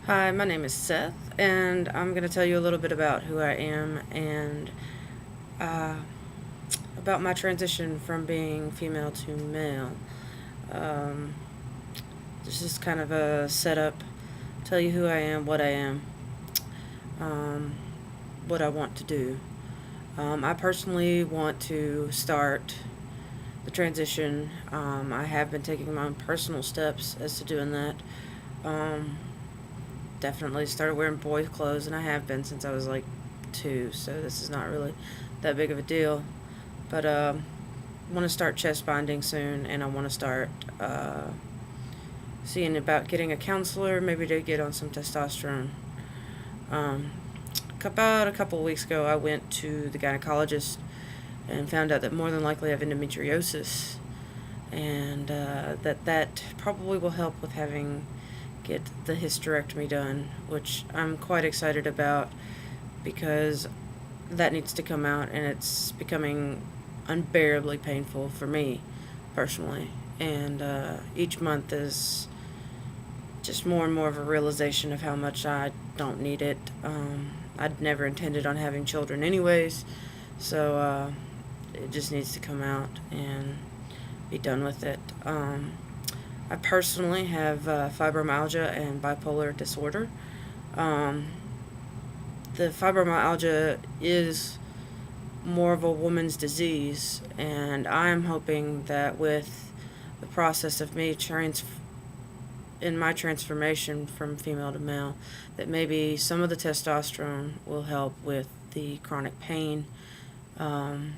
Hi, my name is Seth, and I'm going to tell you a little bit about who I am and uh, about my transition from being female to male. Um, this is kind of a setup, tell you who I am, um, what I want to do. I personally want to start the transition. I have been taking my own personal steps as to doing that. Um, Definitely started wearing boys' clothes, and I have been since I was like 2, so this is not really that big of a deal. But I want to start chest binding soon, and I want to start seeing about getting a counselor, maybe to get on some testosterone. Um, about a couple of weeks ago, I went to the gynecologist and found out that more than likely I have endometriosis, and that probably will help with having get the hysterectomy done, which I'm quite excited about because that needs to come out, and it's becoming unbearably painful for me personally. And each month is just more and more of a realization of how much I don't need it. I'd never intended on having children, anyways, so it just needs to come out and be done with it. I personally have fibromyalgia and bipolar disorder. Um, the fibromyalgia is more of a woman's disease, and I'm hoping that with the process of me in my transformation from female to male, that maybe some of the testosterone will help with the chronic pain. Um,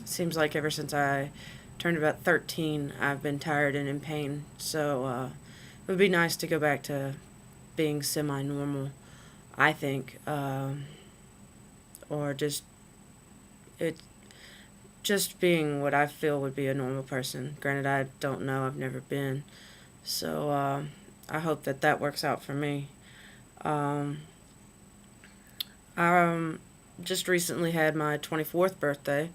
Seems like ever since I turned about 13, I've been tired and in pain. So it would be nice to go back to being semi-normal, I think, or it just being what I feel would be a normal person. Granted, I don't know; I've never been. So I hope that that works out for me. Um, I just recently had my 24th birthday,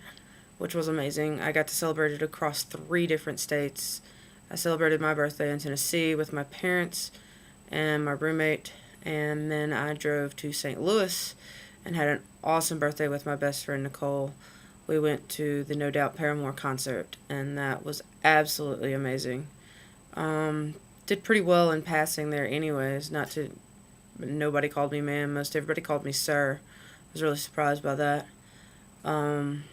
which was amazing. I got to celebrate it across 3 different states. I celebrated my birthday in Tennessee with my parents and my roommate, and then I drove to St. Louis and had an awesome birthday with my best friend Nicole. We went to the No Doubt Paramore concert, and that was absolutely amazing. Um, did pretty well in passing there, anyways. Not to, nobody called me ma'am. Most everybody called me sir. I was really surprised by that. Um,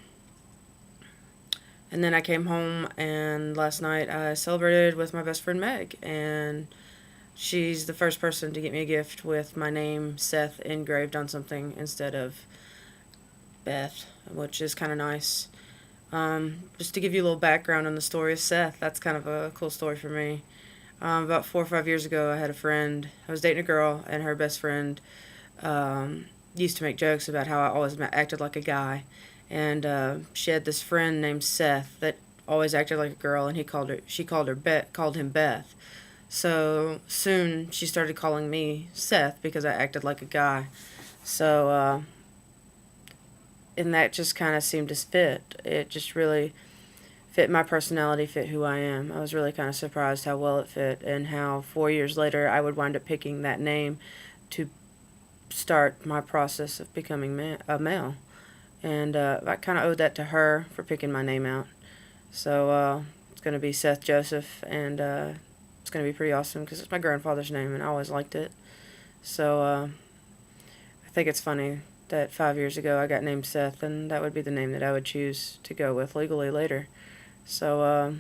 And then I came home, and last night I celebrated with my best friend Meg, and she's the first person to get me a gift with my name, Seth, engraved on something instead of Beth, which is kind of nice. Just to give you a little background on the story of Seth, that's kind of a cool story for me. About 4 or 5 years ago, I had a friend. I was dating a girl, and her best friend used to make jokes about how I always acted like a guy. And she had this friend named Seth that always acted like a girl, and she called him Beth. So soon she started calling me Seth because I acted like a guy. So and that just kind of seemed to fit. It just really fit my personality, fit who I am. I was really kind of surprised how well it fit, and how 4 years later I would wind up picking that name to start my process of becoming a male. And I kind of owed that to her for picking my name out. So it's going to be Seth Joseph, and it's going to be pretty awesome because it's my grandfather's name, and I always liked it. So I think it's funny that 5 years ago I got named Seth, and that would be the name that I would choose to go with legally later. So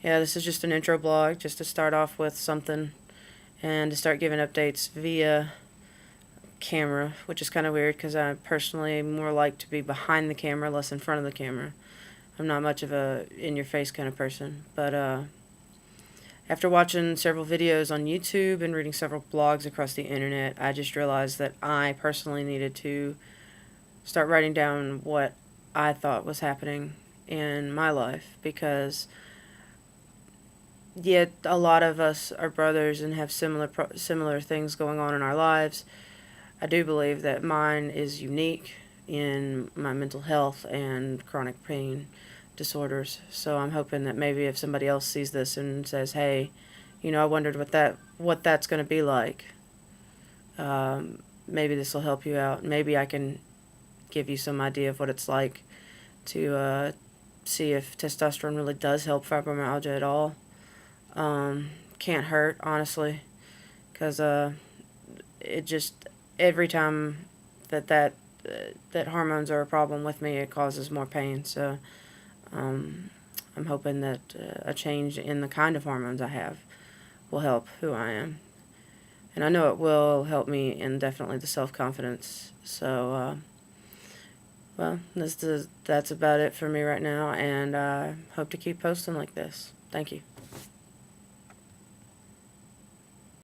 yeah, this is just an intro blog, just to start off with something, and to start giving updates via camera, which is kind of weird because I personally more like to be behind the camera, less in front of the camera. I'm not much of a in your face kind of person, but after watching several videos on YouTube and reading several blogs across the internet, I just realized that I personally needed to start writing down what I thought was happening in my life, because yet a lot of us are brothers and have similar things going on in our lives. I do believe that mine is unique in my mental health and chronic pain disorders. So I'm hoping that maybe if somebody else sees this and says, "Hey, I wondered what that's going to be like," Maybe this will help you out. Maybe I can give you some idea of what it's like to see if testosterone really does help fibromyalgia at all. Can't hurt, honestly, because it just, every time that hormones are a problem with me, it causes more pain. So I'm hoping that a change in the kind of hormones I have will help who I am. And I know it will help me in definitely the self-confidence. So, well, that's about it for me right now, and I hope to keep posting like this. Thank you.